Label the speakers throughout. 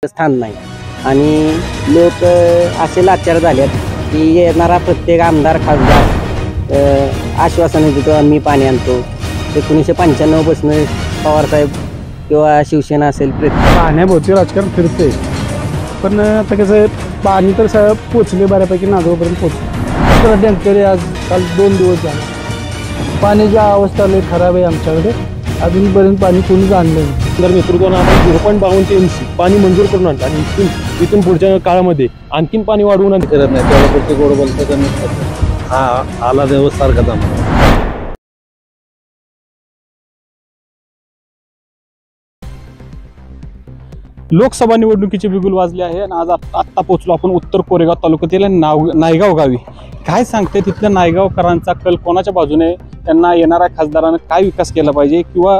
Speaker 1: स्थान नाही आणि लोक असे लाचार झालेत की येणारा प्रत्येक आमदार खासदार आश्वासन देतो आम्ही पाणी आणतो. 1995 पासून पवारसाहेब किंवा शिवसेना असेल
Speaker 2: पाण्याभोवती राजकारण फिरते, पण आता कसं पाणी तर सगळं पोचले बऱ्यापैकी नागोपर्यंत पोचले. टँकर आज काल 2 दिवस झाले. पाण्याची अवस्था लई खराब आहे आमच्याकडे. अजूनपर्यंत पाणी कोणीच आणलं नाही.
Speaker 3: तर नेतृत्वानं आपण 0.52 TMC पाणी मंजूर करून आणलं आणि इथून पुढच्या काळामध्ये आणखीन पाणी वाढवून करत नाही. त्याला गोड बोलतात हा आला दिवस सारखाच आम्हाला.
Speaker 4: लोकसभा निवडणुकीचे बिगुल वाजले आहे आणि आज आत्ता पोहोचलो आपण उत्तर कोरेगाव तालुक्यातील नायगाव गावी. काय सांगते तिथल्या नायगावकरांचा कल कोणाच्या बाजूने, त्यांना येणाऱ्या खासदारानं काय विकास केला पाहिजे किंवा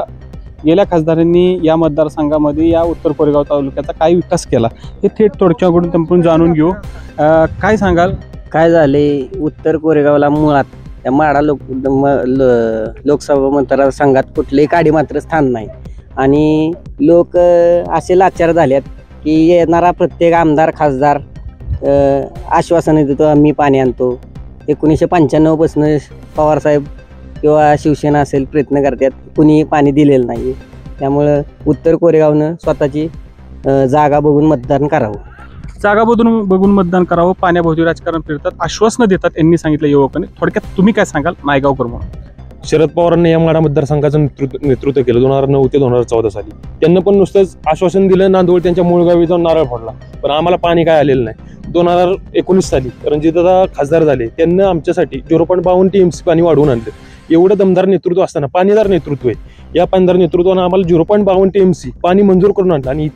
Speaker 4: गेल्या खासदारांनी या मतदारसंघामध्ये या उत्तर कोरेगाव तालुक्याचा काय विकास केला हे थेट थोडक्याकडून आपण जाणून घेऊ. काय सांगाल,
Speaker 1: काय झाले उत्तर कोरेगावला मुळात त्या माडा लोकसभा मतदारसंघात कुठलेही काडी मात्र स्थान नाही आणि लोक असे लाचार झालेत की येणारा प्रत्येक आमदार खासदार आश्वासन देतो आम्ही पाणी आणतो. 1995 पासून पवारसाहेब किंवा शिवसेना असेल प्रयत्न करतात, कुणी पाणी दिलेलं नाही. त्यामुळं उत्तर कोरेगावनं स्वतःची जागा बघून मतदान करावं.
Speaker 4: जागा बघून मतदान करावं. पाण्याभोवती राजकारण फिरतात, आश्वासनं देतात यांनी सांगितलं युवकांनी. थोडक्यात तुम्ही काय सांगाल नायगावकर म्हणून?
Speaker 3: शरद पवारांनी या माडा मतदारसंघाचं नेतृत्व केलं 2009 ते 2014 साली. त्यांना पण नुसतंच आश्वासन दिलं, नांदोळ त्यांच्या मूळ गावी जाऊन नारळ फोडला, पण आम्हाला पाणी काय आलेलं नाही. 2019 साली रणजितदादा खासदार झाले, त्यांना आमच्यासाठी 0.52 TMC पाणी वाढवून आणलं. एवढं दमदार नेतृत्व असताना, पाणीदार नेतृत्व आहे, या पाणीदार नेतृत्वानं आम्हाला 0.52 TMC पाणी मंजूर करून आणलं आणि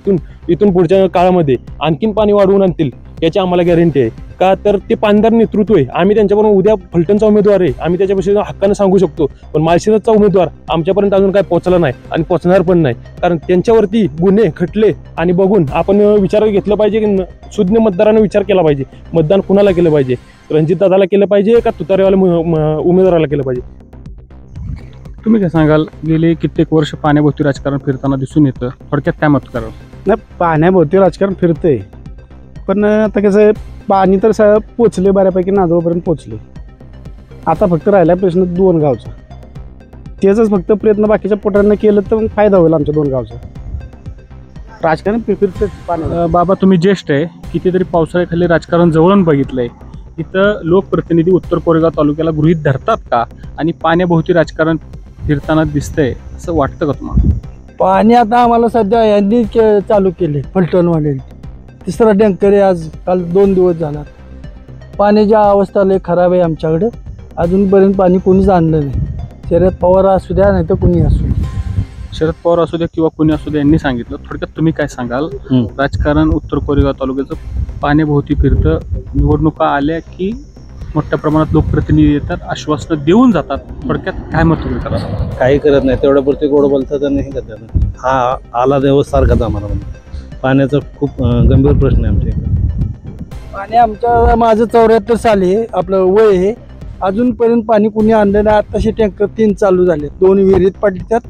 Speaker 3: इथून पुढच्या काळामध्ये आणखीन पाणी वाढवून आणतील याची आम्हाला गॅरंटी आहे. का तर ते पाणीदार नेतृत्व आहे. आम्ही त्यांच्याबरोबर उद्या फलटणचा उमेदवार आहे, आम्ही त्याच्यापासून हक्कानं सांगू शकतो, पण माळशिरसचा उमेदवार आमच्यापर्यंत अजून काय पोहोचला नाही आणि पोहोचणार पण नाही. कारण त्यांच्यावरती गुन्हे खटले आणि बघून आपण विचार घेतलं पाहिजे की सुज्ञ मतदारानं विचार केला पाहिजे. मतदान कुणाला केलं पाहिजे, रणजितदादाला केलं पाहिजे का तुतारेवाल्या उमेदवाराला केलं पाहिजे?
Speaker 4: तुम्ही काय सांगाल, गेले कित्येक वर्ष पाण्याभोवती राजकारण फिरताना दिसून येतं, थोडक्यात काय मत करावं?
Speaker 2: नाही, पाण्याभोवती राजकारण फिरते, पण आता कसं पाणी तर सगळं पोचले बऱ्यापैकी नागोपर्यंत पोचले. आता फक्त राहिला प्रश्न 2 गावचा. त्याचाच फक्त प्रयत्न बाकीच्या पोटांना केलं तर फायदा होईल आमच्या 2 गावचा. राजकारण फिरते पाणी.
Speaker 4: बाबा तुम्ही ज्येष्ठ आहे, कितीतरी पावसाळ्याखाली राजकारण जवळून बघितलंय. इथं लोकप्रतिनिधी उत्तर कोरेगाव तालुक्याला गृहीत धरतात का आणि पाण्याभोवती राजकारण फिरताना दिसतंय असं वाटतं का तुम्हाला?
Speaker 2: पाणी आता आम्हाला सध्या यांनी चालू केले फलटणवाल्यांनी. 3रा टँकर आहे आज काल 2 दिवस झाला. पाण्याची अवस्था लई खराब आहे आमच्याकडे. अजूनपर्यंत पाणी कोणीच आणलं नाही. शरद पवार असू द्या नाही तर कुणी असू द्या.
Speaker 4: शरद पवार असू द्या किंवा कोणी असू द्या यांनी सांगितलं. थोडक्यात तुम्ही काय सांगाल, राजकारण उत्तर कोरेगाव तालुक्याचं पाण्याभोवती फिरतं, निवडणुका आल्या की मोठ्या प्रमाणात लोकप्रतिनिधी येतात, आश्वासनं देऊन जातात, थोडक्यात काय मत तुम्ही करा?
Speaker 3: काही करत नाही, तेवढ्यापुरते गोड बोलतात आणि हे करतात. हा आला दिवस सारखाच आम्हाला. पाण्याचा खूप गंभीर प्रश्न आहे आमच्या इकडे.
Speaker 2: पाणी माझं 74 साली आपलं वय आहे. अजूनपर्यंत पाणी कुणी आणलं नाही. आत्ताशे टँकर 3 चालू झाले, 2 विहिरीत पडतात,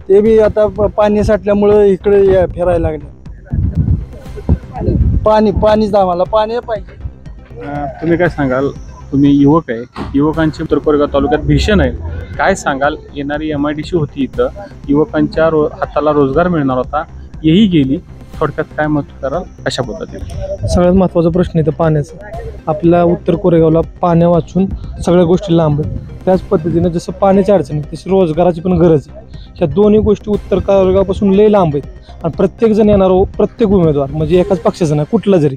Speaker 2: ते बी आता पाणी साठल्यामुळं इकडे फिरायला लागले. पाणीच आम्हाला पाणी पाहिजे.
Speaker 4: तुम्ही काय सांगाल, तुम्ही युवक आहे, युवकांची उत्तर कोरेगाव तालुक्यात भीषण आहे. काय सांगाल, येणारी MIDC होती इथं, युवकांच्या हाताला रोजगार मिळणार होता, येही गेली. थोडक्यात काय मत कराल, कशा पद्धतीने?
Speaker 2: सगळ्यात महत्त्वाचा प्रश्न आहे पाण्याचा. आपल्या उत्तर कोरेगावला पाण्या वाचून सगळ्या गोष्टी लांब आहेत. त्याच पद्धतीनं जसं पाण्याची अडचण आहे तशी रोजगाराची पण गरज आहे. ह्या दोन्ही गोष्टी उत्तर कोरेगावपासून लई लांब आहेत आणि प्रत्येकजण येणारा प्रत्येक उमेदवार म्हणजे एकाच पक्षाचा नाही, कुठला जरी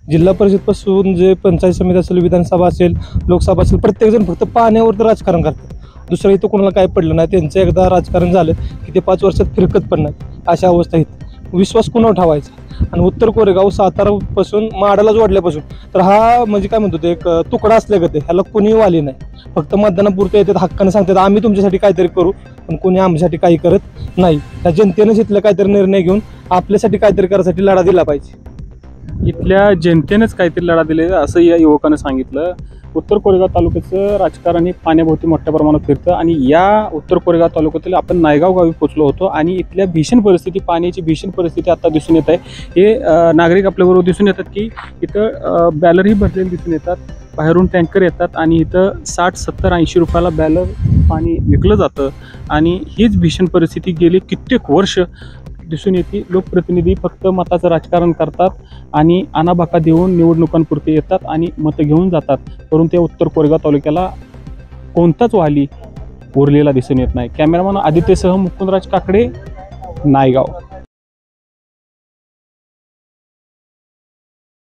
Speaker 2: जिल्हा परिषदपासून जे पंचायत समिती असेल, विधानसभा असेल, लोकसभा असेल, प्रत्येकजण फक्त पाण्यावर तर राजकारण करतात. दुसरं इथं कोणाला काय पडलं नाही. त्यांचं एकदा राजकारण झालं की ते 5 वर्षात फिरकत पण नाही. अशा अवस्था आहेत. विश्वास कुणावर ठेवायचा? आणि उत्तर कोरेगाव सातारापासून माडाला जोडल्यापासून तर हा म्हणजे काय म्हणतो ते एक तुकडा असल्यागत आहे. ह्याला कोणीही वाली नाही. फक्त मतदानापुरते येतात, हक्कानं सांगतात आम्ही तुमच्यासाठी काहीतरी करू, पण कोणी आमच्यासाठी काही करत नाही. त्या जनतेनं इथलं काहीतरी निर्णय घेऊन आपल्यासाठी काहीतरी करायसाठी लढा दिला पाहिजे.
Speaker 4: इथल्या जनतेनेच काहीतरी लढा दिले असं या युवकानं सांगितलं. उत्तर कोरेगाव तालुक्याचं राजकारण हे पाण्याभोवती मोठ्या प्रमाणात फिरतं आणि या उत्तर कोरेगाव तालुक्यातील आपण नायगाव गावी पोहोचलो होतो आणि इथल्या भीषण परिस्थिती, पाण्याची भीषण परिस्थिती आता दिसून येत आहे. हे नागरिक आपल्याबरोबर दिसून येतात की इथं बॅलरही भरलेले दिसून येतात, बाहेरून टँकर येतात आणि इथं 60, 70, 80 रुपयाला बॅलर पाणी विकलं जातं आणि हीच भीषण परिस्थिती गेली कित्येक वर्ष दिसून येते. लोकप्रतिनिधी फक्त मताचं राजकारण करतात आणि आनाबाका देऊन निवडणुकांपुरते येतात आणि मतं घेऊन जातात, परंतु या उत्तर कोरेगाव तालुक्याला कोणताच वाली उरलेला दिसून येत नाही. कॅमेरामॅन आदित्यसह मुकुंदराज काकडे, नायगाव.